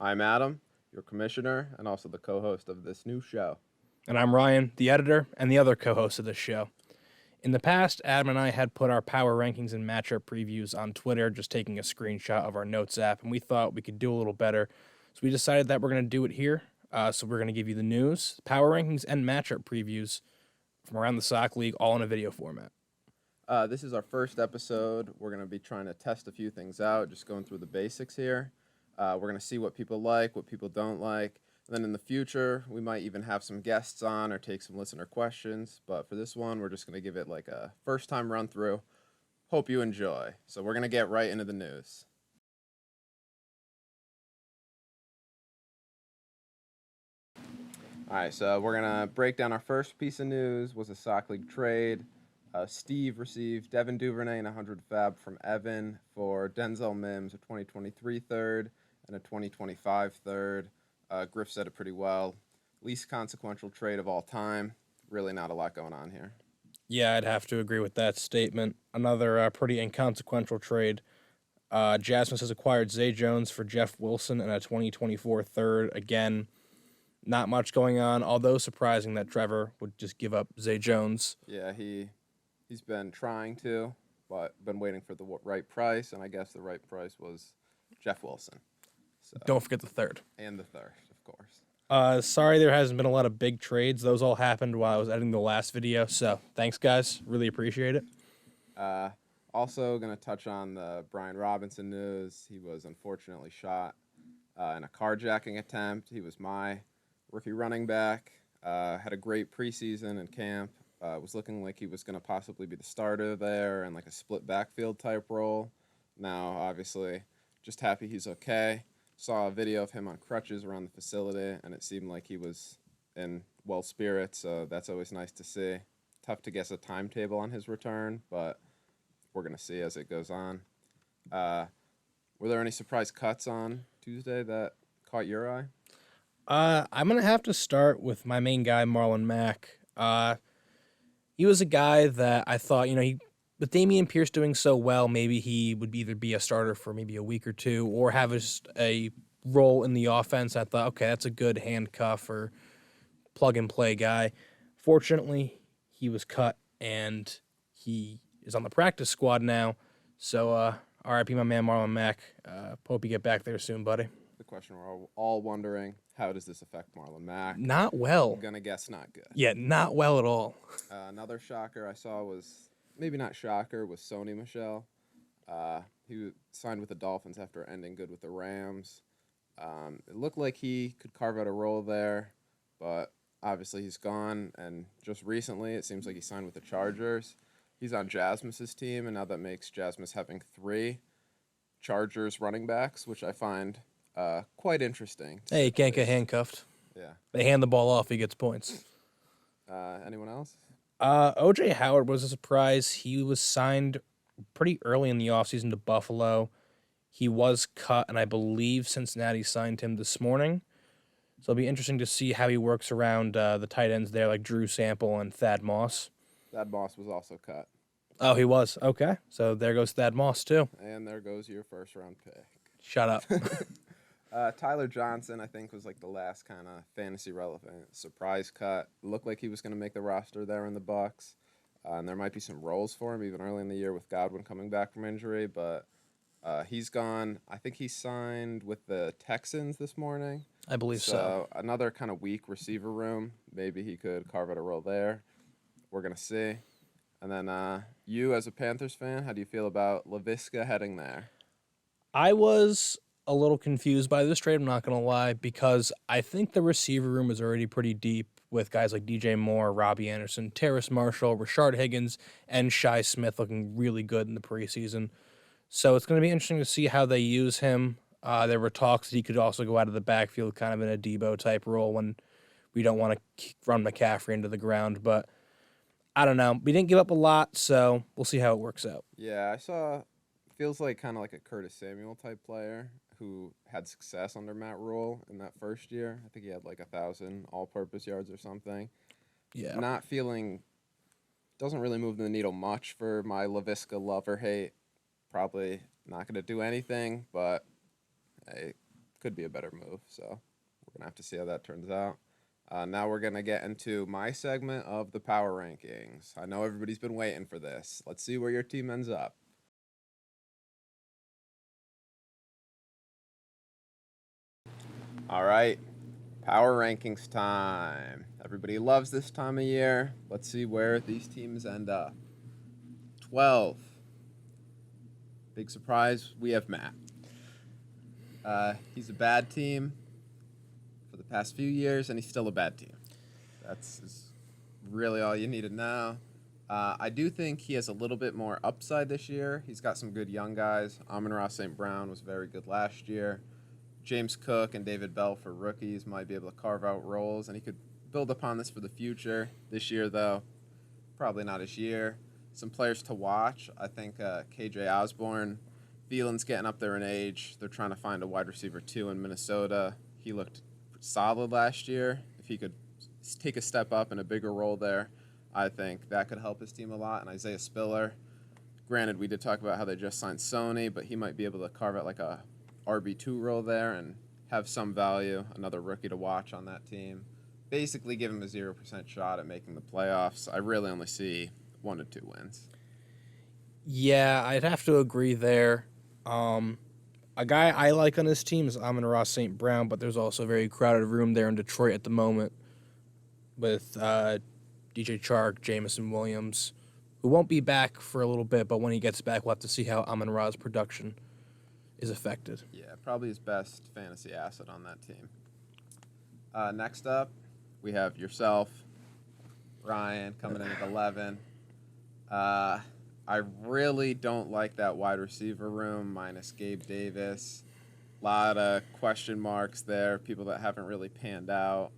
I'm Adam, your commissioner, and also the co host of this new show. And I'm Ryan, the editor and the other co host of this show. In the past, Adam and I had put our power rankings and matchup previews on Twitter, just taking a screenshot of our notes app, and we thought we could do a little better. So we decided that we're going to do it here. So we're going to give you the news, power rankings, and matchup previews from around the Sock League, all in a video format. This is our first episode. We're going to be trying to test a few things out, just going through the basics here. We're going to see what people like, what people don't like. And then in the future, we might even have some guests on or take some listener questions. But for this one, we're just going to give it like a first-time run-through. Hope you enjoy. So we're going to get right into the news. All right, so we're going to break down our first piece of news was a Sock League trade. Steve received Devin Duvernay and 100 fab from Evan for Denzel Mims, a 2023 third and a 2025 third. Griff said it pretty well. Least consequential trade of all time. Really not a lot going on here. Yeah, I'd have to agree with that statement. Another pretty inconsequential trade. Jasmus has acquired Zay Jones for Jeff Wilson and a 2024 third. Again, not much going on, although surprising that Trevor would just give up Zay Jones. Yeah, he's been trying to, but been waiting for the right price, and I guess the right price was Jeff Wilson. So, don't forget the third. And the third, of course. Sorry there hasn't been a lot of big trades. Those all happened while I was editing the last video, so thanks, guys. Really appreciate it. Also going to touch on the Brian Robinson news. He was unfortunately shot in a carjacking attempt. He was my rookie running back. Had a great preseason and camp. Was looking like he was going to possibly be the starter there and like a split backfield type role. Now, obviously, just happy he's okay. Saw a video of him on crutches around the facility, and it seemed like he was in well spirits, so that's always nice to see. Tough to guess a timetable on his return, but we're going to see as it goes on. Were there any surprise cuts on Tuesday that caught your eye? I'm going to have to start with my main guy, Marlon Mack. He was a guy that I thought, with Dameon Pierce doing so well, maybe he would either be a starter for maybe a week or two or have just a role in the offense. I thought, okay, that's a good handcuff or plug-and-play guy. Fortunately, he was cut, and he is on the practice squad now. So, RIP my man Marlon Mack. Hope you get back there soon, buddy. The question we're all wondering, how does this affect Marlon Mack? Not well. I'm going to guess not good. Yeah, not well at all. Another shocker I saw was, maybe not shocker, was Sony Michel. He signed with the Dolphins after ending good with the Rams. It looked like he could carve out a role there, but obviously he's gone, and just recently it seems like he signed with the Chargers. He's on Jasmus's team, and now that makes Jasmus having 3 Chargers running backs, which I find quite interesting. Hey, he can't get handcuffed. Yeah. They hand the ball off, he gets points. Anyone else? O.J. Howard was a surprise. He was signed pretty early in the offseason to Buffalo. He was cut, and I believe Cincinnati signed him this morning. So it'll be interesting to see how he works around the tight ends there, like Drew Sample and Thad Moss. Thad Moss was also cut. Oh, he was? Okay. So there goes Thad Moss, too. And there goes your first-round pick. Shut up. Tyler Johnson, I think, was like the last kind of fantasy-relevant surprise cut. Looked like he was going to make the roster there in the Bucs, and there might be some roles for him even early in the year with Godwin coming back from injury, but he's gone. I think he signed with the Texans this morning. I believe so. Another kind of weak receiver room. Maybe he could carve out a role there. We're going to see. And then you, as a Panthers fan, how do you feel about Laviska heading there? I was a little confused by this trade, I'm not going to lie, because I think the receiver room is already pretty deep with guys like DJ Moore, Robbie Anderson, Terrace Marshall, Rashard Higgins, and Shi Smith looking really good in the preseason. So it's going to be interesting to see how they use him. There were talks that he could also go out of the backfield kind of in a Debo-type role when we don't want to run McCaffrey into the ground. But I don't know. We didn't give up a lot, so we'll see how it works out. Yeah, I saw, feels like kind of like a Curtis Samuel type player who had success under Matt Rule in that first year. I think he had like 1,000 all-purpose yards or something. Yeah. Not feeling, doesn't really move the needle much for my Laviska love or hate. Probably not going to do anything, but hey, could be a better move. So we're gonna have to see how that turns out. Now we're gonna get into my segment of the power rankings. I know everybody's been waiting for this. Let's see where your team ends up. All right, power rankings time. Everybody loves this time of year. Let's see where these teams end up. 12. Big surprise, we have Matt. He's a bad team for the past few years, and he's still a bad team. That's really all you need to know. I do think he has a little bit more upside this year. He's got some good young guys. Amon-Ra St. Brown was very good last year. James Cook and David Bell for rookies might be able to carve out roles, and he could build upon this for the future. This year, though, probably not his year. Some players to watch. I think KJ Osborne. Thielen's getting up there in age. They're trying to find a wide receiver 2 in Minnesota. He looked solid last year. If he could take a step up in a bigger role there, I think that could help his team a lot. And Isaiah Spiller, granted, we did talk about how they just signed Sony, but he might be able to carve out like a RB2 role there and have some value. Another rookie to watch on that team. Basically give him a 0% shot at making the playoffs. I really only see 1 to 2 wins. Yeah, I'd have to agree there. A guy I like on this team is Amon-Ra St. Brown, but there's also a very crowded room there in Detroit at the moment with DJ Chark, Jameson Williams, who won't be back for a little bit, but when he gets back, we'll have to see how Amon-Ra's production is affected. Yeah, probably his best fantasy asset on that team. Next up, we have yourself, Ryan, coming in at 11. I really don't like that wide receiver room minus Gabe Davis. A lot of question marks there, people that haven't really panned out.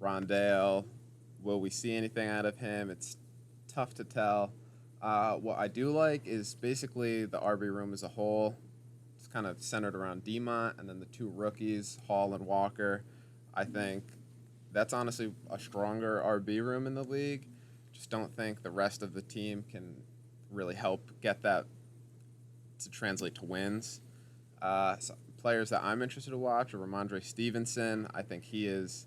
Rondale, will we see anything out of him? It's tough to tell. What I do like is basically the RB room as a whole. It's kind of centered around Demont and then the 2 rookies, Hall and Walker. I think that's honestly a stronger RB room in the league. Just don't think the rest of the team can really help get that to translate to wins. So players that I'm interested to watch are Ramondre Stevenson. I think he is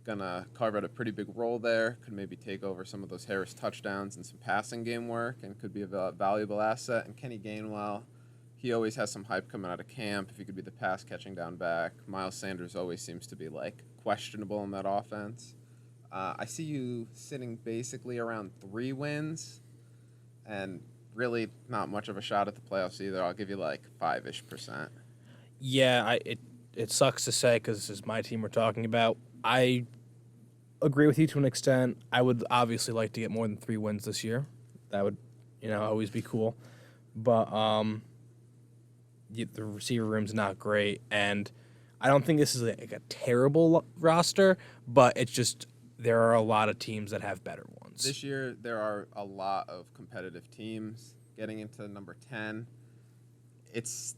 going to carve out a pretty big role there, could maybe take over some of those Harris touchdowns and some passing game work and could be a valuable asset. And Kenny Gainwell, he always has some hype coming out of camp if he could be the pass catching down back. Miles Sanders always seems to be like questionable in that offense. I see you sitting basically around 3 wins and really not much of a shot at the playoffs either. I'll give you like 5-ish%. Yeah, it sucks to say because this is my team we're talking about. I agree with you to an extent. I would obviously like to get more than 3 wins this year. That would, always be cool. But the receiver room's not great, and I don't think this is like a terrible roster, but it's just there are a lot of teams that have better ones. This year, there are a lot of competitive teams getting into number 10. This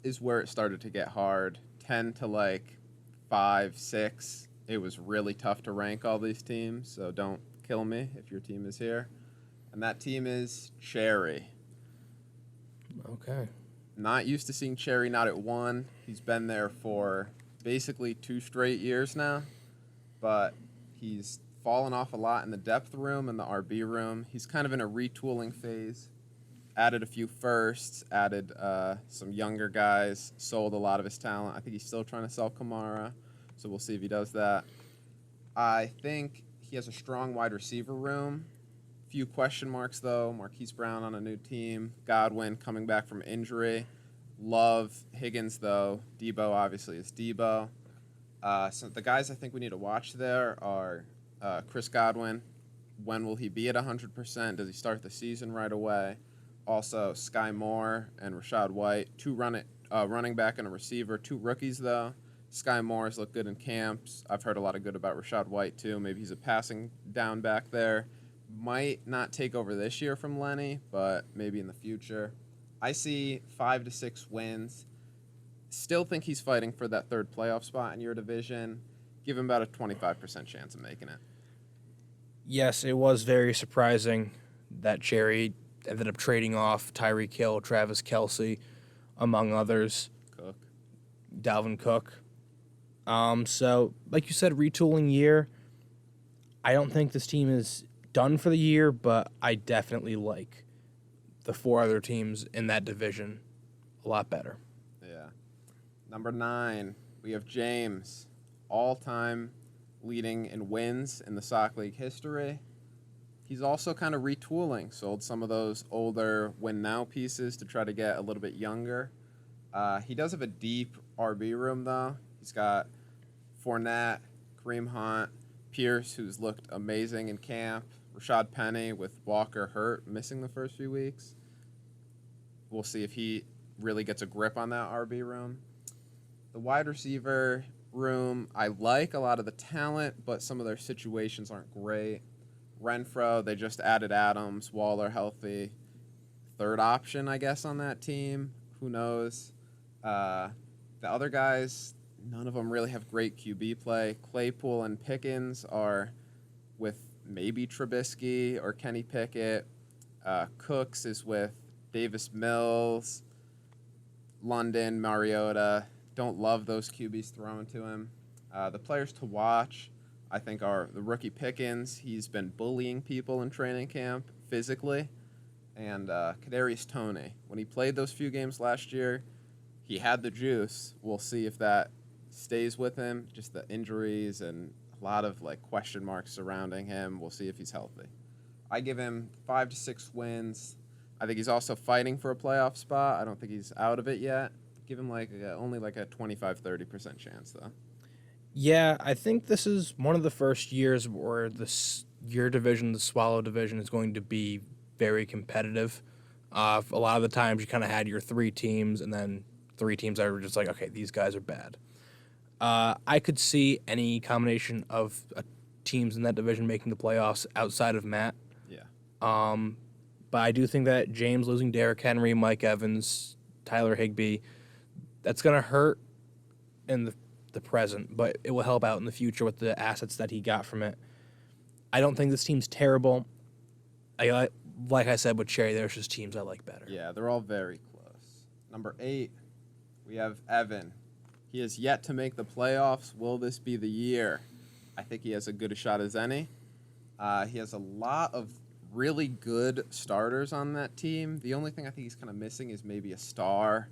is where it started to get hard. 10 to like 5, 6. It was really tough to rank all these teams, so don't kill me if your team is here. And that team is Cherry. Okay. Not used to seeing Cherry not at 1. He's been there for basically 2 straight years now, but he's fallen off a lot in the depth room and the RB room. He's kind of in a retooling phase. Added a few firsts, added some younger guys, sold a lot of his talent. I think he's still trying to sell Kamara, so we'll see if he does that. I think he has a strong wide receiver room. Few question marks, though. Marquise Brown on a new team. Godwin coming back from injury. Love Higgins, though. Debo, obviously, is Debo. So the guys I think we need to watch there are Chris Godwin. When will he be at 100%? Does he start the season right away? Also, Sky Moore and Rachaad White. 2 running back and a receiver. 2 rookies, though. Sky Moore's looked good in camps. I've heard a lot of good about Rachaad White, too. Maybe he's a passing down back there. Might not take over this year from Lenny, but maybe in the future. I see 5 to 6 wins. Still think he's fighting for that 3rd playoff spot in your division. Give him about a 25% chance of making it. Yes, it was very surprising that Cherry ended up trading off Tyreek Hill, Travis Kelce, among others. Cook. Dalvin Cook. So, like you said, retooling year. I don't think this team is done for the year, but I definitely like the 4 other teams in that division a lot better. Yeah. Number 9, we have James, all-time leading in wins in the Sock League history. He's also kind of retooling, sold some of those older win-now pieces to try to get a little bit younger. He does have a deep RB room, though. He's got Fournette, Kareem Hunt, Pierce, who's looked amazing in camp, Rashad Penny with Walker hurt, missing the first few weeks. We'll see if he really gets a grip on that RB room. The wide receiver room, I like a lot of the talent, but some of their situations aren't great. Renfro, they just added Adams, Waller healthy. Third option, I guess, on that team. Who knows? The other guys, none of them really have great QB play. Claypool and Pickens are with maybe Trubisky or Kenny Pickett. Cooks is with Davis Mills, London, Mariota. Don't love those QBs thrown to him. The players to watch, I think, are the rookie Pickens. He's been bullying people in training camp physically. And Kadarius Toney. When he played those few games last year, he had the juice. We'll see if that stays with him. Just the injuries and a lot of question marks surrounding him. We'll see if he's healthy. I give him 5 to 6 wins. I think he's also fighting for a playoff spot. I don't think he's out of it yet. Give him only a 25-30% chance, though. Yeah, I think this is one of the first years where your division, the Swallow division, is going to be very competitive. A lot of the times you kind of had your 3 teams and then 3 teams that were just like, okay, these guys are bad. I could see any combination of teams in that division making the playoffs outside of Matt. Yeah. But I do think that James losing Derrick Henry, Mike Evans, Tyler Higbee, that's going to hurt in the present, but it will help out in the future with the assets that he got from it. I don't think this team's terrible. Like I said with Cherry, there's just teams I like better. Yeah, they're all very close. Number 8, we have Evan. He has yet to make the playoffs. Will this be the year? I think he has as good a shot as any. He has a lot of really good starters on that team. The only thing I think he's kind of missing is maybe a star.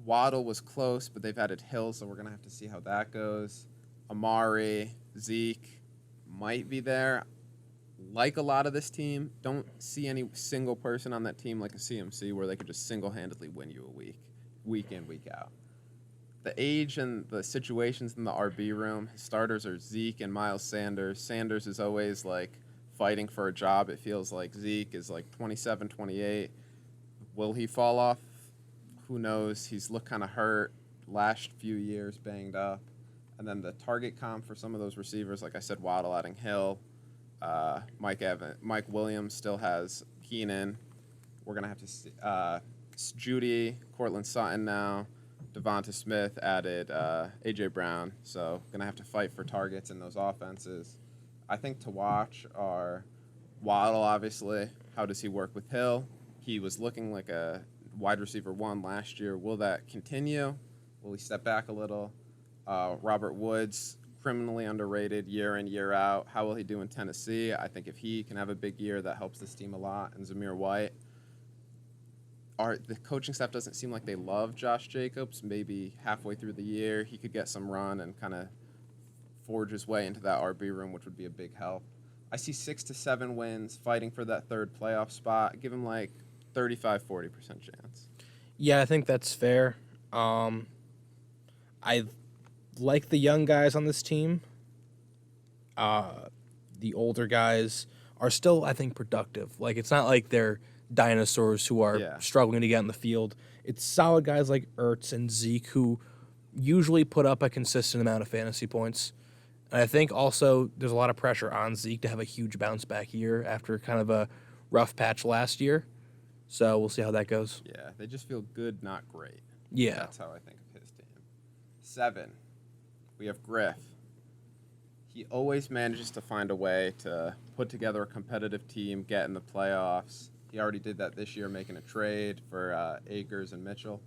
Waddle was close, but they've added Hill, so we're going to have to see how that goes. Amari, Zeke might be there. Like a lot of this team, don't see any single person on that team like a CMC where they could just single-handedly win you a week in, week out. The age and the situations in the RB room, his starters are Zeke and Miles Sanders. Sanders is always fighting for a job. It feels like Zeke is 27, 28. Will he fall off? Who knows? He's looked kind of hurt last few years, banged up. And then the target comp for some of those receivers, like I said, Waddle adding Hill. Mike Williams still has Keenan. We're going to have to see. Judy, Cortland Sutton now. Devonta Smith added A.J. Brown. So going to have to fight for targets in those offenses. I think to watch are Waddle, obviously. How does he work with Hill? He was looking like a wide receiver 1 last year. Will that continue? Will he step back a little? Robert Woods, criminally underrated year in, year out. How will he do in Tennessee? I think if he can have a big year, that helps this team a lot. And Zamir White. The coaching staff doesn't seem like they love Josh Jacobs. Maybe halfway through the year, he could get some run and kind of forge his way into that RB room, which would be a big help. I see 6 to 7 wins, fighting for that third playoff spot. Give him 35-40% chance. Yeah, I think that's fair. I like the young guys on this team. The older guys are still, I think, productive. It's not like they're dinosaurs who are struggling to get in the field. It's solid guys like Ertz and Zeke who usually put up a consistent amount of fantasy points. And I think also there's a lot of pressure on Zeke to have a huge bounce back year after kind of a rough patch last year. So we'll see how that goes. Yeah, they just feel good, not great. Yeah. That's how I think of his team. 7, we have Griff. He always manages to find a way to put together a competitive team, get in the playoffs. He already did that this year, making a trade for Akers and Mitchell.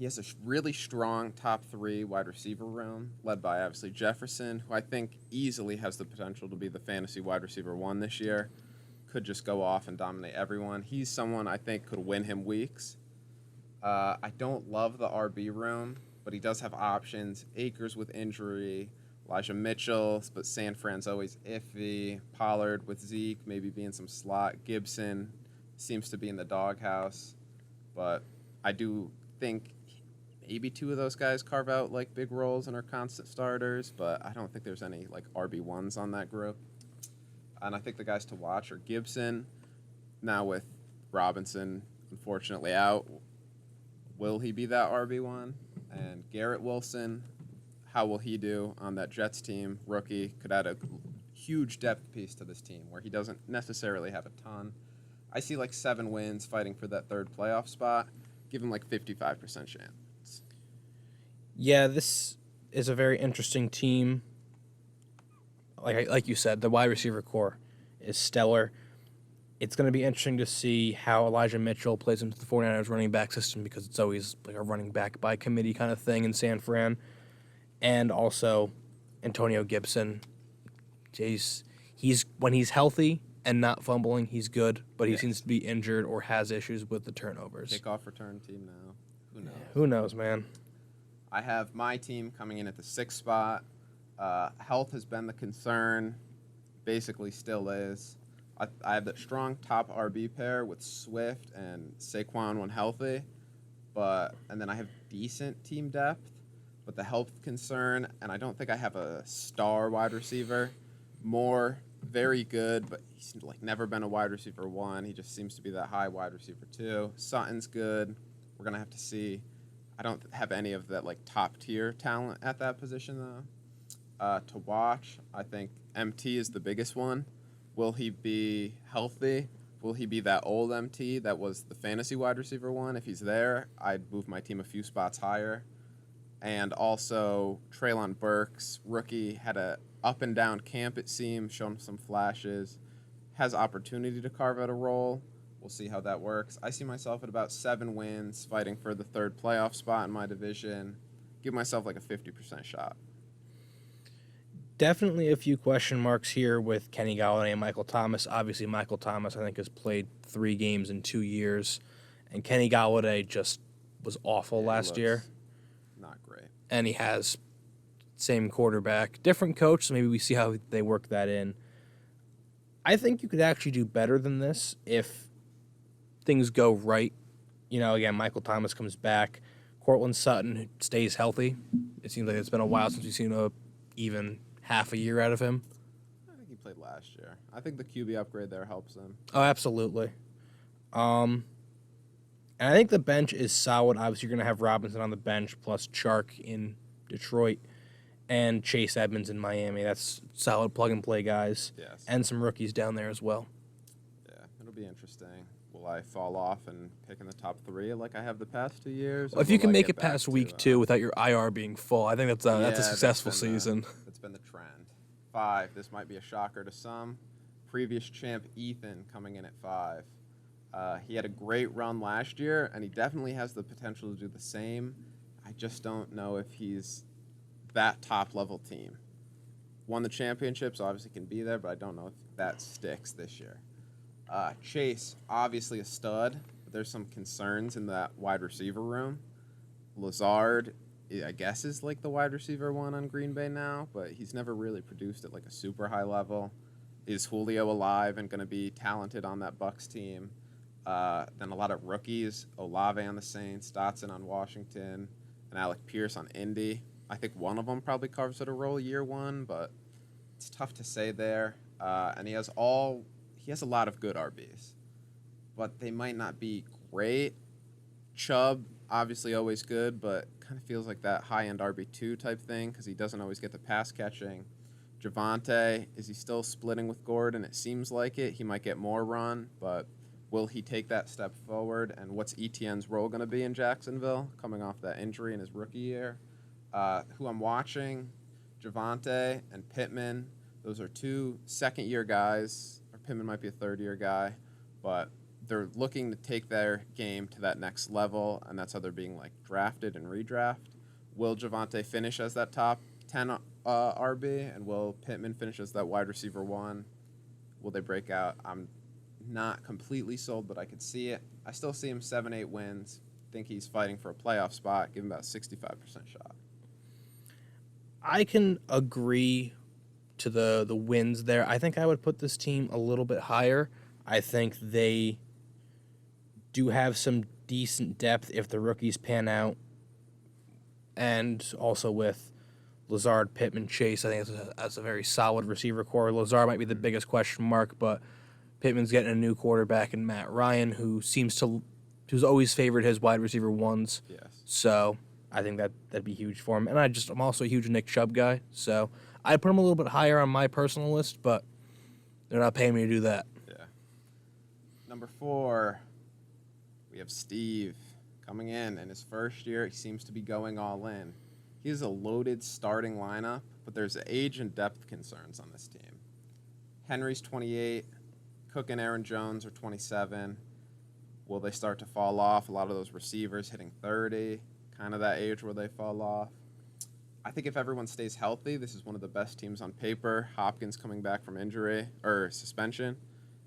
he has a really strong top 3 wide receiver room, led by obviously Jefferson, who I think easily has the potential to be the fantasy wide receiver 1 this year. Could just go off and dominate everyone. He's someone I think could win him weeks. I don't love the RB room, but he does have options. Akers with injury, Elijah Mitchell, but San Fran's always iffy. Pollard with Zeke, maybe being some slot. Gibson seems to be in the doghouse, but I do think maybe 2 of those guys carve out like big roles and are constant starters, but I don't think there's any like RB1s on that group. And I think the guys to watch are Gibson, now with Robinson unfortunately out. Will he be that RB1? And Garrett Wilson, how will he do on that Jets team? Rookie, could add a huge depth piece to this team where he doesn't necessarily have a ton. I see like 7 wins fighting for that 3rd playoff spot. Give him like 55% chance. Yeah, this is a very interesting team. Like you said, the wide receiver core is stellar. It's going to be interesting to see how Elijah Mitchell plays into the 49ers running back system because it's always like a running back by committee kind of thing in San Fran. And also Antonio Gibson. He's when he's healthy and not fumbling, he's good, but he seems to be injured or has issues with the turnovers. Kickoff return team now. Who knows? Who knows, man? I have my team coming in at the 6th spot. Health has been the concern, basically still is. I have that strong top RB pair with Swift and Saquon when healthy, and then I have decent team depth, but the health concern, and I don't think I have a star wide receiver. Moore, very good, but he's like never been a wide receiver 1. He just seems to be that high wide receiver 2. Sutton's good. We're gonna have to see. I don't have any of that like top tier talent at that position though. To watch, I think MT is the biggest one. Will he be healthy? Will he be that old MT that was the fantasy wide receiver 1? If he's there, I'd move my team a few spots higher. And also, Treylon Burks, rookie, had a up and down camp, it seems, shown some flashes, has opportunity to carve out a role. We'll see how that works. I see myself at about 7 wins, fighting for the 3rd playoff spot in my division. Give myself like a 50% shot. Definitely a few question marks here with Kenny Golladay and Michael Thomas. Obviously, Michael Thomas, I think, has played 3 games in 2 years, and Kenny Golladay just was awful last year. Not great. And he has same quarterback, different coach, so maybe we see how they work that in. I think you could actually do better than this if things go right. Again, Michael Thomas comes back. Cortland Sutton stays healthy. It seems like it's been a while since we've seen even half a year out of him. I think he played last year. I think the QB upgrade there helps him. Oh, absolutely. And I think the bench is solid. Obviously, you're going to have Robinson on the bench plus Chark in Detroit and Chase Edmonds in Miami. That's solid plug-and-play guys. Yes. And some rookies down there as well. Yeah, it'll be interesting. Will I fall off and pick in the top 3 like I have the past 2 years? Well, if you can make it past week 2 without your IR being full, I think that's a successful season. That's been the trend. 5, this might be a shocker to some. Previous champ Ethan coming in at 5. He had a great run last year, and he definitely has the potential to do the same. I just don't know if he's that top-level team. Won the championships, obviously can be there, but I don't know if that sticks this year. Chase, obviously a stud, but there's some concerns in that wide receiver room. Lazard, I guess, is like the wide receiver 1 on Green Bay now, but he's never really produced at like a super high level. Is Julio alive and going to be talented on that Bucs team? Then a lot of rookies, Olave on the Saints, Dotson on Washington, and Alec Pierce on Indy. I think one of them probably carves out a role year 1, but it's tough to say there. And he has a lot of good RBs, but they might not be great. Chubb, obviously always good, but kind of feels like that high-end RB2 type thing because he doesn't always get the pass catching. Javonte, is he still splitting with Gordon? It seems like it. He might get more run, but will he take that step forward? And what's Etienne's role going to be in Jacksonville coming off that injury in his rookie year? Who I'm watching, Javonte and Pittman. Those are 2 second-year guys. Or Pittman might be a third-year guy, but they're looking to take their game to that next level, and that's how they're being like drafted and redraft. Will Javante finish as that top 10 RB, and will Pittman finish as that wide receiver 1? Will they break out? I'm not completely sold, but I could see it. I still see him 7-8 wins. Think he's fighting for a playoff spot. Give him about 65% shot. I can agree to the wins there. I think I would put this team a little bit higher. I think they do have some decent depth if the rookies pan out. And also with Lazard, Pittman, Chase, I think that's a very solid receiver core. Lazard might be the biggest question mark, but Pittman's getting a new quarterback in Matt Ryan, who's always favored his wide receiver 1s. Yes. So I think that'd be huge for him. And I'm also a huge Nick Chubb guy, so I put him a little bit higher on my personal list, but they're not paying me to do that. Yeah. Number 4, we have Steve coming in his first year. He seems to be going all in. He has a loaded starting lineup, but there's age and depth concerns on this team. Henry's 28. Cook and Aaron Jones are 27. Will they start to fall off? A lot of those receivers hitting 30, kind of that age where they fall off. I think if everyone stays healthy, this is one of the best teams on paper. Hopkins coming back from injury or suspension,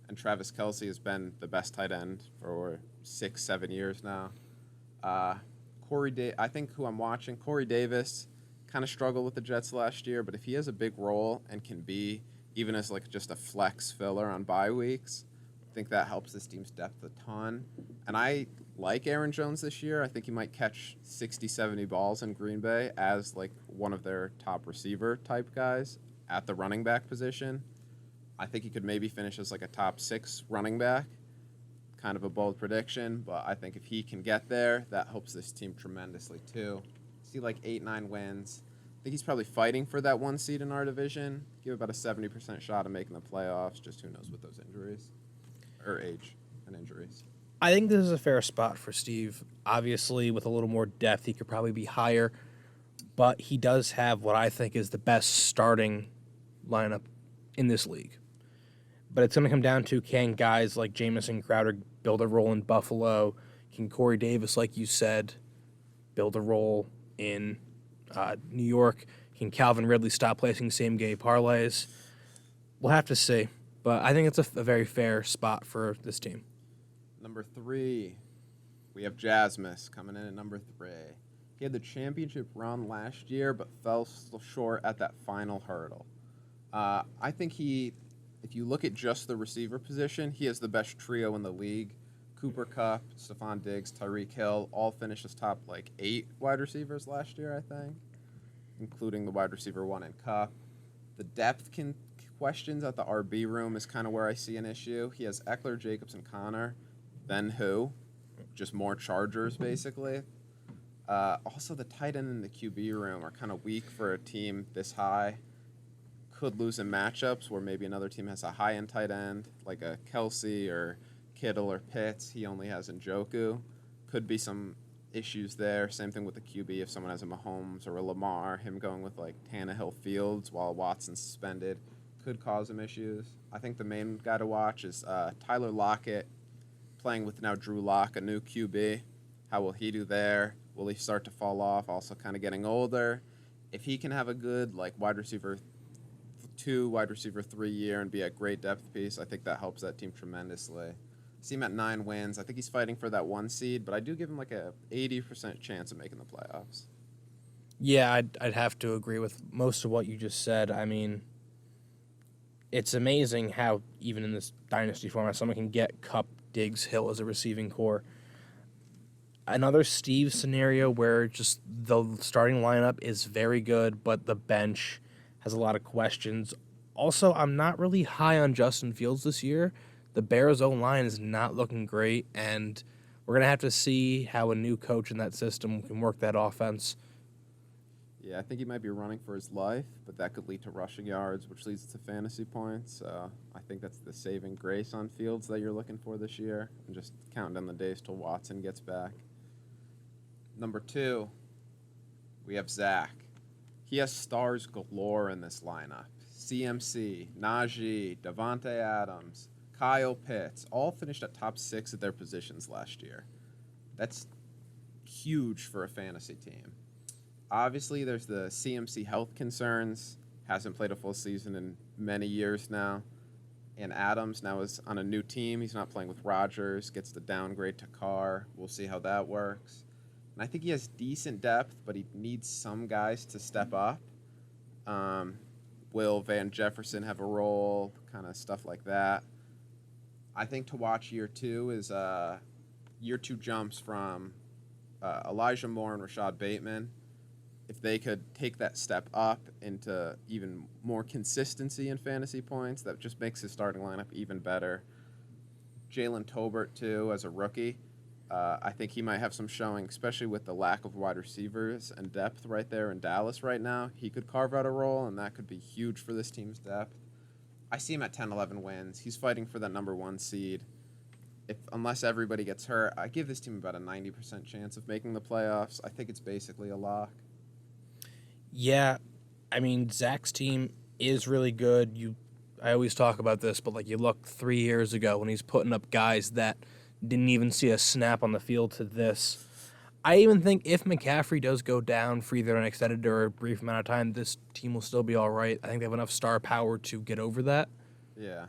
and Travis Kelce has been the best tight end for 6-7 years now. I think who I'm watching, Corey Davis, kind of struggled with the Jets last year, but if he has a big role and can be even as like just a flex filler on bye weeks, I think that helps this team's depth a ton. And I like Aaron Jones this year. I think he might catch 60, 70 balls in Green Bay as like one of their top receiver type guys at the running back position. I think he could maybe finish as like a top 6 running back. Kind of a bold prediction, but I think if he can get there, that helps this team tremendously too. See like 8-9 wins. I think he's probably fighting for that 1 seed in our division. Give about a 70% shot of making the playoffs. Just who knows with those injuries or age and injuries. I think this is a fair spot for Steve. Obviously, with a little more depth, he could probably be higher, but he does have what I think is the best starting lineup in this league. But it's going to come down to, can guys like Jamison Crowder build a role in Buffalo? Can Corey Davis, like you said, build a role in New York? Can Calvin Ridley stop placing same-game parlays? We'll have to see. But I think it's a very fair spot for this team. Number 3, we have Jasmus coming in at number 3. He had the championship run last year, but fell short at that final hurdle. I think if you look at just the receiver position, he has the best trio in the league. Cooper Kupp, Stephon Diggs, Tyreek Hill all finished as top 8 wide receivers last year, I think, including the wide receiver 1 in Kupp. The depth questions at the RB room is kind of where I see an issue. He has Eckler, Jacobs, and Connor. Then who? Just more Chargers, basically. Also, the tight end and the QB room are kind of weak for a team this high. Could lose in matchups where maybe another team has a high-end tight end, like a Kelsey or Kittle or Pitts. He only has Njoku. Could be some issues there. Same thing with the QB. If someone has a Mahomes or a Lamar, him going with Tannehill Fields while Watson's suspended could cause him issues. I think the main guy to watch is Tyler Lockett, playing with now Drew Lock, a new QB. How will he do there? Will he start to fall off? Also kind of getting older. If he can have a good wide receiver 2, wide receiver 3 year and be a great depth piece, I think that helps that team tremendously. See him at 9 wins. I think he's fighting for that 1 seed, but I do give him a 80% chance of making the playoffs. Yeah, I'd have to agree with most of what you just said. I mean, it's amazing how even in this dynasty format, someone can get Kupp, Diggs, Hill as a receiving core. Another Steve scenario where just the starting lineup is very good, but the bench has a lot of questions. Also, I'm not really high on Justin Fields this year. The Bears' O-line is not looking great, and we're going to have to see how a new coach in that system can work that offense. Yeah, I think he might be running for his life, but that could lead to rushing yards, which leads to fantasy points. I think that's the saving grace on Fields that you're looking for this year, and just counting down the days till Watson gets back. Number 2, we have Zach. He has stars galore in this lineup. CMC, Najee, Davante Adams, Kyle Pitts, all finished at top 6 at their positions last year. That's huge for a fantasy team. Obviously, there's the CMC health concerns. Hasn't played a full season in many years now. And Adams now is on a new team. He's not playing with Rodgers. Gets the downgrade to Carr. We'll see how that works. And I think he has decent depth, but he needs some guys to step up. Will Van Jefferson have a role? Kind of stuff like that. I think to watch year 2 is year 2 jumps from Elijah Moore and Rashad Bateman. If they could take that step up into even more consistency in fantasy points, that just makes his starting lineup even better. Jalen Tolbert, too, as a rookie. I think he might have some showing, especially with the lack of wide receivers and depth right there in Dallas right now. He could carve out a role, and that could be huge for this team's depth. I see him at 10-11 wins. He's fighting for that number 1 seed. Unless everybody gets hurt, I give this team about a 90% chance of making the playoffs. I think it's basically a lock. Yeah, I mean, Zach's team is really good. I always talk about this, but like you look 3 years ago when he's putting up guys that didn't even see a snap on the field to this. I even think if McCaffrey does go down for either an extended or a brief amount of time, this team will still be all right. I think they have enough star power to get over that. Yeah.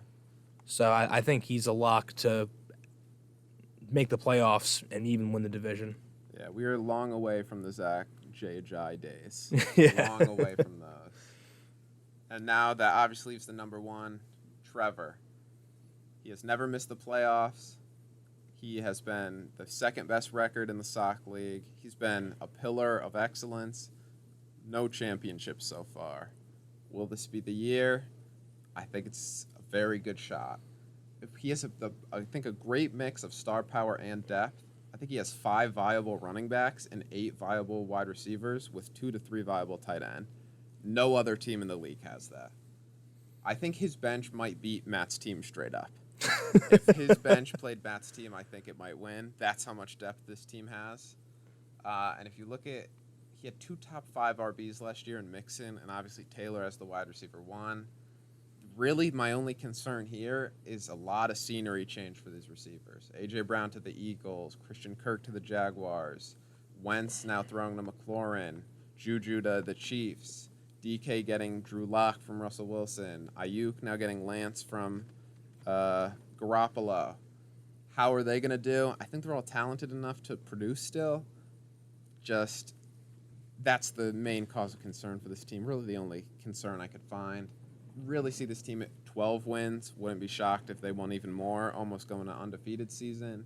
So I think he's a lock to make the playoffs and even win the division. Yeah, we are long away from the Zach J.J. days. Yeah. Long away from those. And now that obviously leaves the number 1, Trevor. He has never missed the playoffs. He has been the second best record in the SOC League. He's been a pillar of excellence. No championships so far. Will this be the year? I think it's a very good shot. If he has, I think, a great mix of star power and depth. I think he has 5 viable running backs and 8 viable wide receivers with 2 to 3 viable tight end. No other team in the league has that. I think his bench might beat Matt's team straight up. If his bench played Matt's team, I think it might win. That's how much depth this team has. And if you look at, he had 2 top 5 RBs last year in Mixon, and obviously Taylor as the wide receiver 1. Really, my only concern here is a lot of scenery change for these receivers. A.J. Brown to the Eagles, Christian Kirk to the Jaguars, Wentz now throwing to McLaurin, Juju to the Chiefs, DK getting Drew Lock from Russell Wilson, Ayuk now getting Lance from Garoppolo. How are they going to do? I think they're all talented enough to produce still. Just that's the main cause of concern for this team. Really the only concern I could find. Really see this team at 12 wins. Wouldn't be shocked if they won even more, almost going to undefeated season.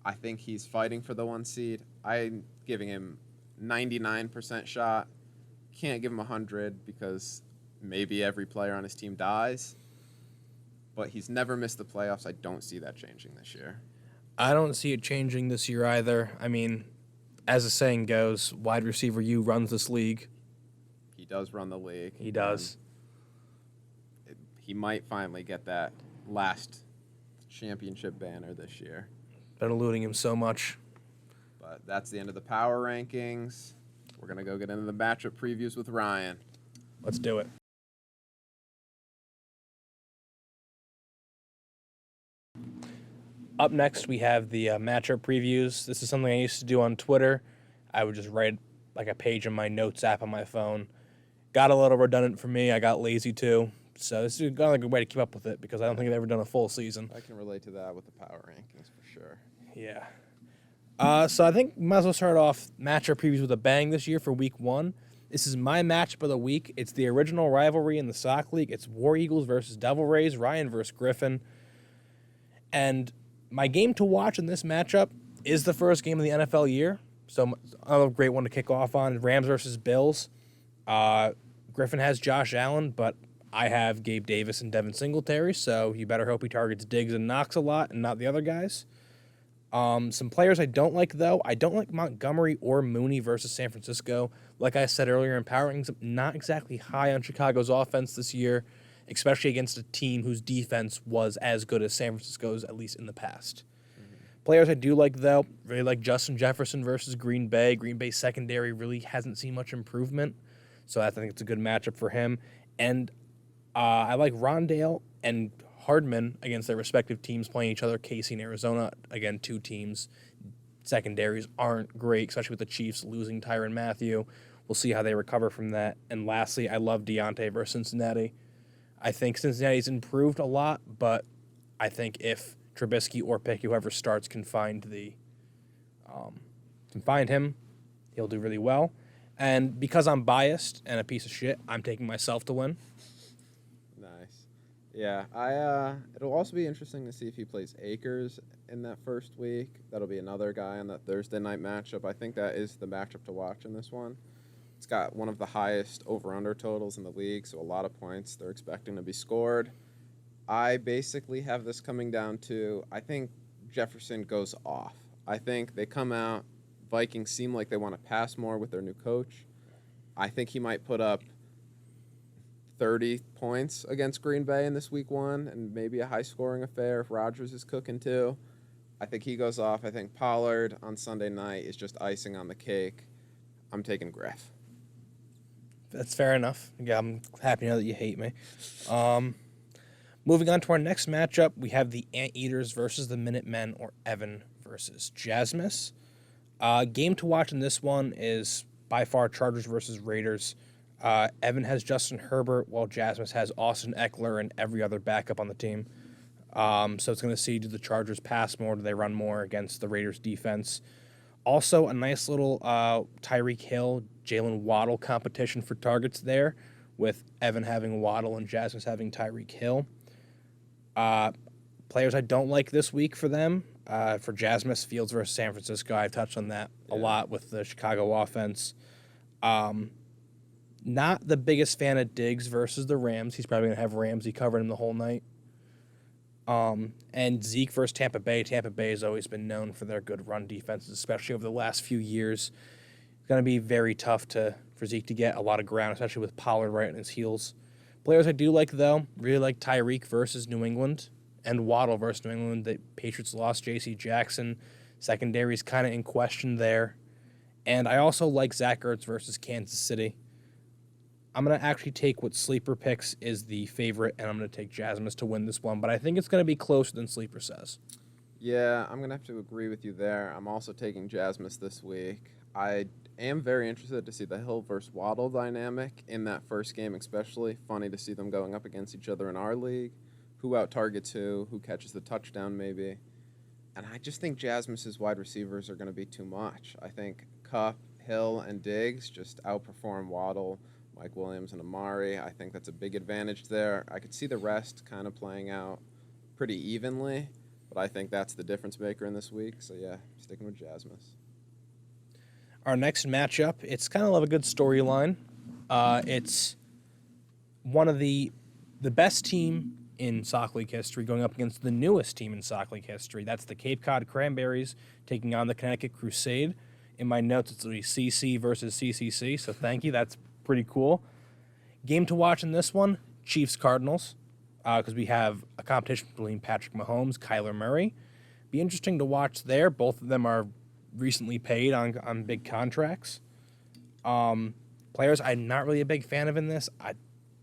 I think he's fighting for the 1 seed. I'm giving him 99% shot. Can't give him 100 because maybe every player on his team dies. But he's never missed the playoffs. I don't see that changing this year. I don't see it changing this year either. I mean, as the saying goes, wide receiver U runs this league. He does run the league. He does. He might finally get that last championship banner this year. Been eluding him so much. But that's the end of the power rankings. We're going to go get into the matchup previews with Ryan. Let's do it. Up next, we have the matchup previews. This is something I used to do on Twitter. I would just write like a page in my notes app on my phone. Got a little redundant for me. I got lazy too. So this is kind of a good way to keep up with it because I don't think I've ever done a full season. I can relate to that with the power rankings for sure. Yeah. So I think we might as well start off matchup previews with a bang this year for week 1. This is my matchup of the week. It's the original rivalry in the SOC League. It's War Eagles versus Devil Rays, Ryan versus Griffin. And my game to watch in this matchup is the first game of the NFL year. So another great one to kick off on, Rams versus Bills. Griffin has Josh Allen, but I have Gabe Davis and Devin Singletary, so you better hope he targets Diggs and Knox a lot and not the other guys. Some players I don't like, though. I don't like Montgomery or Mooney versus San Francisco. Like I said earlier in Power Rankings, I'm not exactly high on Chicago's offense this year, especially against a team whose defense was as good as San Francisco's, at least in the past. Players I do like, though, really like Justin Jefferson versus Green Bay. Green Bay's secondary really hasn't seen much improvement, so I think it's a good matchup for him. And I like Rondale and Hardman against their respective teams playing each other. Casey and Arizona, again, two teams. Secondaries aren't great, especially with the Chiefs losing Tyrann Mathieu. We'll see how they recover from that. And lastly, I love Deontay versus Cincinnati. I think Cincinnati's improved a lot, but I think if Trubisky or Pickett, whoever starts, can find him, he'll do really well. And because I'm biased and a piece of shit, I'm taking myself to win. Nice. Yeah, it'll also be interesting to see if he plays Akers in that first week. That'll be another guy on that Thursday night matchup. I think that is the matchup to watch in this one. It's got one of the highest over-under totals in the league, so a lot of points they're expecting to be scored. I basically have this coming down to, I think Jefferson goes off. I think they come out, Vikings seem like they want to pass more with their new coach. I think he might put up 30 points against Green Bay in this week one, and maybe a high-scoring affair if Rodgers is cooking too. I think he goes off. I think Pollard on Sunday night is just icing on the cake. I'm taking Griff. That's fair enough. Yeah, I'm happy now that you hate me. Moving on to our next matchup, we have the Anteaters versus the Minutemen, or Evan versus Jasmus. Game to watch in this one is by far Chargers versus Raiders. Evan has Justin Herbert, while Jasmus has Austin Eckler and every other backup on the team. So it's going to see, do the Chargers pass more? Do they run more against the Raiders' defense? Also, a nice little Tyreek Hill, Jalen Waddle competition for targets there, with Evan having Waddle and Jasmus having Tyreek Hill. Players I don't like this week for them, for Jasmus, Fields versus San Francisco. I've touched on that a lot with the Chicago offense. Not the biggest fan of Diggs versus the Rams. He's probably going to have Ramsey covering him the whole night. And Zeke versus Tampa Bay. Tampa Bay has always been known for their good run defenses, especially over the last few years. It's going to be very tough for Zeke to get a lot of ground, especially with Pollard right on his heels. Players I do like, though, really like Tyreek versus New England and Waddle versus New England. The Patriots lost J.C. Jackson. Secondary's kind of in question there. And I also like Zach Ertz versus Kansas City. I'm going to actually take what Sleeper picks is the favorite, and I'm going to take Jasmus to win this one. But I think it's going to be closer than Sleeper says. Yeah, I'm going to have to agree with you there. I'm also taking Jasmus this week. I am very interested to see the Hill versus Waddle dynamic in that first game especially. Funny to see them going up against each other in our league. Who out-targets who catches the touchdown maybe. And I just think Jasmus's wide receivers are going to be too much. I think Kupp, Hill, and Diggs just outperform Waddle, Mike Williams, and Amari. I think that's a big advantage there. I could see the rest kind of playing out pretty evenly, but I think that's the difference maker in this week. So, yeah, sticking with Jasmus. Our next matchup, it's kind of a good storyline. It's one of the best team in Sock League history going up against the newest team in Sock League history. That's the Cape Cod Cranberries taking on the Connecticut Crusade. In my notes, it's going to be CC versus CCC, so thank you. That's pretty cool. Game to watch in this one, Chiefs-Cardinals, because we have a competition between Patrick Mahomes, Kyler Murray. Be interesting to watch there. Both of them are recently paid on big contracts. Players I'm not really a big fan of in this.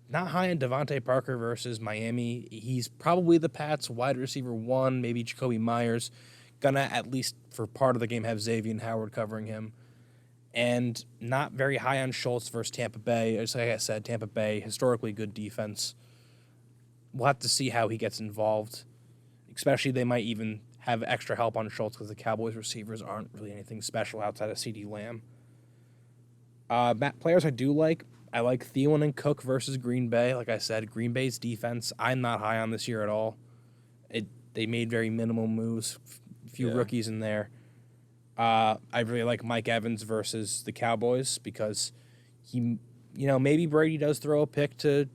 Not high on Devontae Parker versus Miami. He's probably the Pats' wide receiver one, maybe Jacoby Myers. Gonna, at least for part of the game, have Xavier Howard covering him. And not very high on Schultz versus Tampa Bay. Just like I said, Tampa Bay, historically good defense. We'll have to see how he gets involved. Especially they might even have extra help on Schultz because the Cowboys receivers aren't really anything special outside of CeeDee Lamb. Players I do like, I like Thielen and Cook versus Green Bay. Like I said, Green Bay's defense, I'm not high on this year at all. They made very minimal moves, few rookies in there. I really like Mike Evans versus the Cowboys because maybe Brady does throw a pick to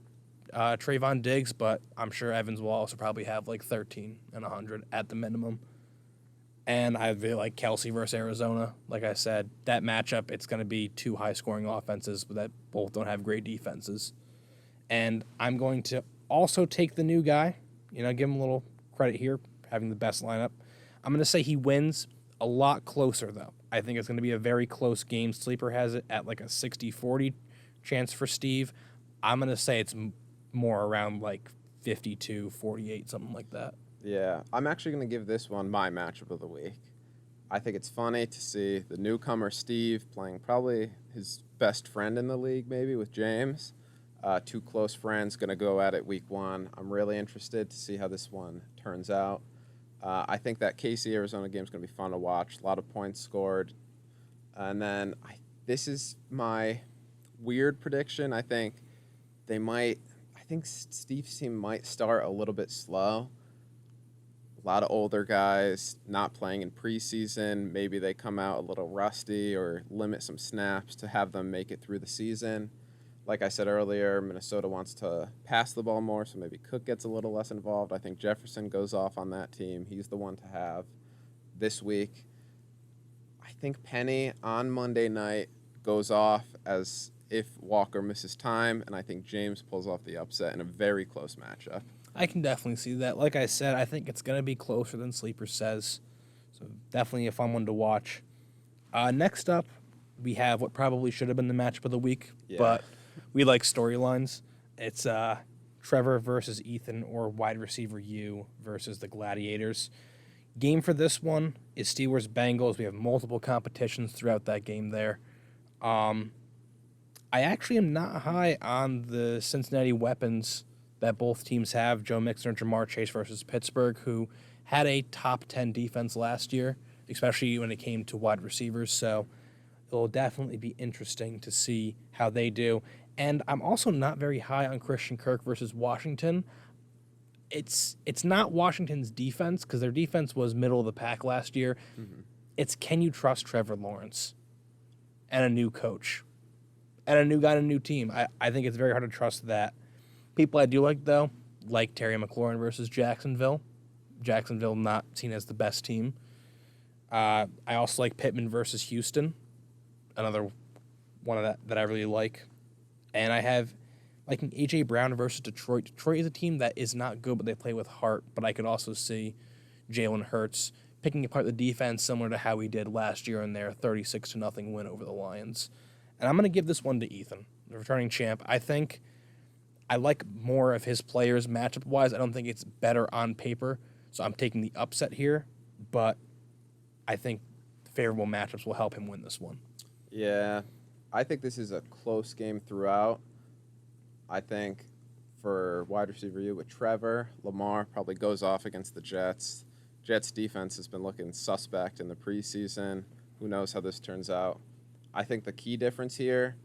Trayvon Diggs, but I'm sure Evans will also probably have like 13 and 100 at the minimum. And I really like Kelsey versus Arizona. Like I said, that matchup, it's going to be two high-scoring offenses that both don't have great defenses. And I'm going to also take the new guy, give him a little credit here, having the best lineup. I'm going to say he wins a lot closer, though. I think it's going to be a very close game. Sleeper has it at like a 60-40 chance for Steve. I'm going to say it's more around like 52-48, something like that. Yeah, I'm actually going to give this one my matchup of the week. I think it's funny to see the newcomer Steve playing probably his best friend in the league, maybe with James. Two close friends going to go at it week one. I'm really interested to see how this one turns out. I think that KC Arizona game is going to be fun to watch. A lot of points scored. And then this is my weird prediction. I think Steve's team might start a little bit slow. A lot of older guys not playing in preseason. Maybe they come out a little rusty or limit some snaps to have them make it through the season. Like I said earlier, Minnesota wants to pass the ball more, so maybe Cook gets a little less involved. I think Jefferson goes off on that team. He's the one to have this week. I think Penny on Monday night goes off as if Walker misses time, and I think James pulls off the upset in a very close matchup. I can definitely see that. Like I said, I think it's going to be closer than Sleeper says. So definitely a fun one to watch. Next up, we have what probably should have been the matchup of the week, but we like storylines. It's Trevor versus Ethan, or wide receiver U versus the Gladiators. Game for this one is Steelers-Bengals. We have multiple competitions throughout that game there. I actually am not high on the Cincinnati weapons that both teams have. Joe Mixon and Jamar Chase versus Pittsburgh, who had a top 10 defense last year, especially when it came to wide receivers. So it'll definitely be interesting to see how they do. And I'm also not very high on Christian Kirk versus Washington. It's not Washington's defense, because their defense was middle of the pack last year. Mm-hmm. It's, can you trust Trevor Lawrence and a new coach and a new guy and a new team? I think it's very hard to trust that. People I do like, though, like Terry McLaurin versus Jacksonville. Jacksonville not seen as the best team. I also like Pittman versus Houston, another one of that I really like. And I have like an A.J. Brown versus Detroit. Detroit is a team that is not good, but they play with heart. But I could also see Jalen Hurts picking apart the defense similar to how he did last year in their 36-0 win over the Lions. And I'm going to give this one to Ethan, the returning champ. I think I like more of his players matchup-wise. I don't think it's better on paper, so I'm taking the upset here. But I think favorable matchups will help him win this one. Yeah, I think this is a close game throughout. I think for wide receiver U with Trevor, Lamar probably goes off against the Jets. Jets defense has been looking suspect in the preseason. Who knows how this turns out? I think the key difference here,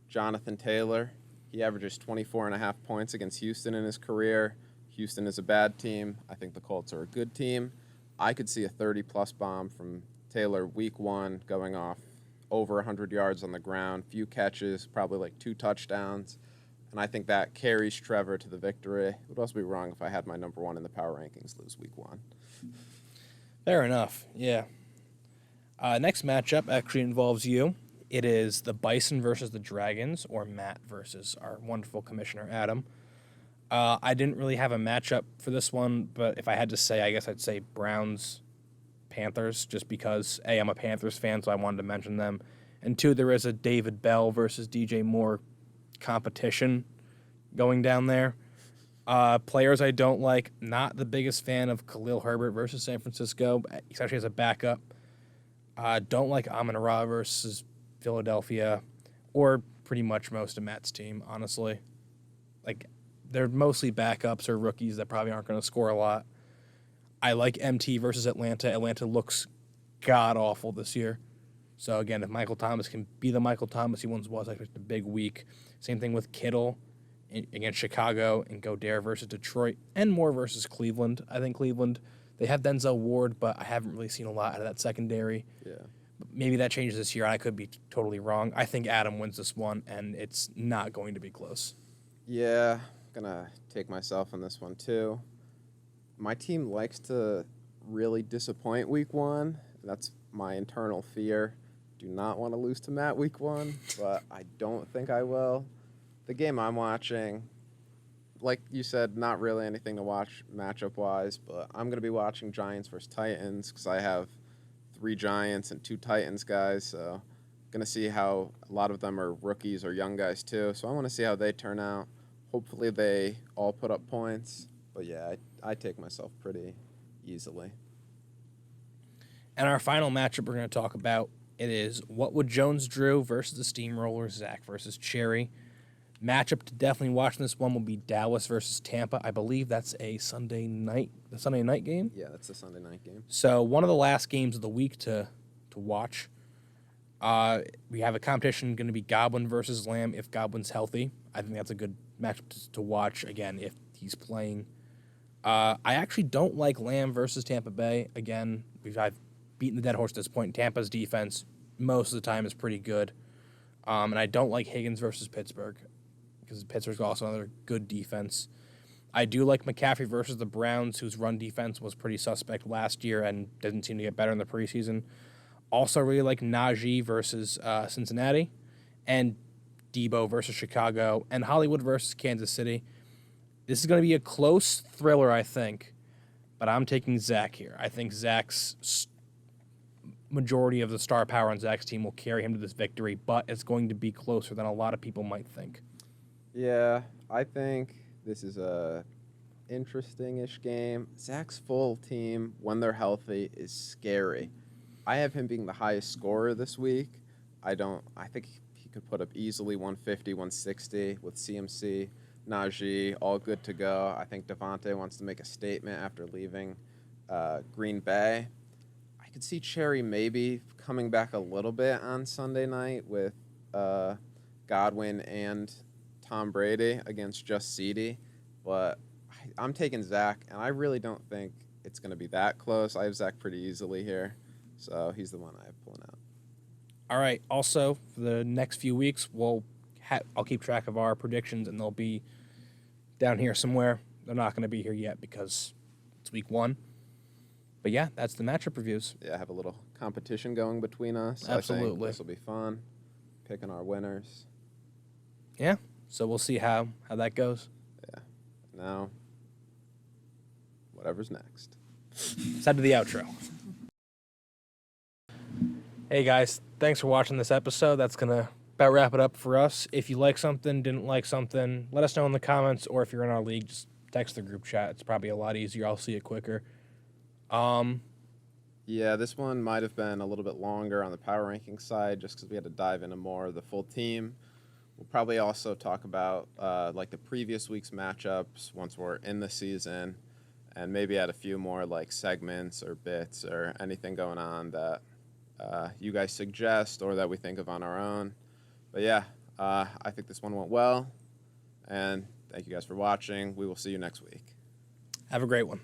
Jonathan Taylor. He averages 24.5 points against Houston in his career. Houston is a bad team. I think the Colts are a good team. I could see a 30-plus bomb from Taylor week one, going off over 100 yards on the ground, few catches, probably like 2 touchdowns. And I think that carries Trevor to the victory. It would also be wrong if I had my number one in the power rankings lose week one. Fair enough, yeah. Next matchup actually involves you. It is the Bison versus the Dragons, or Matt versus our wonderful commissioner, Adam. I didn't really have a matchup for this one, but if I had to say, I guess I'd say Browns-Panthers, just because, A, I'm a Panthers fan, so I wanted to mention them. And 2, there is a David Bell versus DJ Moore competition going down there. Players I don't like, not the biggest fan of Khalil Herbert versus San Francisco, especially as a backup. Don't like Amon-Ra versus Philadelphia, or pretty much most of Matt's team, honestly. Like, they're mostly backups or rookies that probably aren't going to score a lot. I like MT versus Atlanta. Atlanta looks god-awful this year. So, again, if Michael Thomas can be the Michael Thomas he once was, I expect a big week. Same thing with Kittle against Chicago, and Goddard versus Detroit, and Moore versus Cleveland. I think Cleveland, they have Denzel Ward, but I haven't really seen a lot out of that secondary. Yeah. Maybe that changes this year. I could be totally wrong. I think Adam wins this one, and it's not going to be close. Yeah, I'm going to take myself on this one, too. My team likes to really disappoint week one. That's my internal fear. Do not want to lose to Matt week one, but I don't think I will. The game I'm watching, like you said, not really anything to watch matchup-wise, but I'm going to be watching Giants versus Titans because I have 3 Giants and 2 Titans guys, so going to see how a lot of them are rookies or young guys too, so I want to see how they turn out. Hopefully they all put up points. But yeah, I take myself pretty easily. And our final matchup we're going to talk about, it is What Would Jones Drew versus the Steamroller, Zach versus Cherry. Matchup to definitely watch in this one will be Dallas versus Tampa. I believe that's a Sunday night game. Yeah, that's a Sunday night game. So one of the last games of the week to watch. We have a competition going to be Goblin versus Lamb if Goblin's healthy. I think that's a good matchup to watch, again, if he's playing. I actually don't like Lamb versus Tampa Bay. Again, I've beaten the dead horse at this point. Tampa's defense most of the time is pretty good. And I don't like Higgins versus Pittsburgh because Pittsburgh's also another good defense. I do like McCaffrey versus the Browns, whose run defense was pretty suspect last year and didn't seem to get better in the preseason. Also really like Najee versus Cincinnati, and Debo versus Chicago, and Hollywood versus Kansas City. This is going to be a close thriller, I think, but I'm taking Zach here. I think Zach's majority of the star power on Zach's team will carry him to this victory, but it's going to be closer than a lot of people might think. Yeah, I think this is a interesting-ish game. Zach's full team, when they're healthy, is scary. I have him being the highest scorer this week. I think he could put up easily 150, 160 with CMC, Najee, all good to go. I think Devontae wants to make a statement after leaving Green Bay. I could see Cherry maybe coming back a little bit on Sunday night with Godwin and Tom Brady against just CeeDee, but I'm taking Zach, and I really don't think it's going to be that close. I have Zach pretty easily here, so he's the one I have pulling out. All right. Also, for the next few weeks, I'll keep track of our predictions, and they'll be down here somewhere. They're not going to be here yet because it's week 1. But yeah, that's the matchup reviews. Yeah, I have a little competition going between us. Absolutely. I think this will be fun, picking our winners. Yeah. So we'll see how that goes. Yeah. Now, whatever's next. Let's head to the outro. Hey guys, thanks for watching this episode. That's going to about wrap it up for us. If you like something, didn't like something, let us know in the comments, or if you're in our league, just text the group chat. It's probably a lot easier. I'll see it quicker. Yeah, this one might have been a little bit longer on the power ranking side just because we had to dive into more of the full team. We'll probably also talk about like the previous week's matchups once we're in the season, and maybe add a few more like segments or bits or anything going on that you guys suggest or that we think of on our own. But yeah, I think this one went well, and thank you guys for watching. We will see you next week. Have a great one.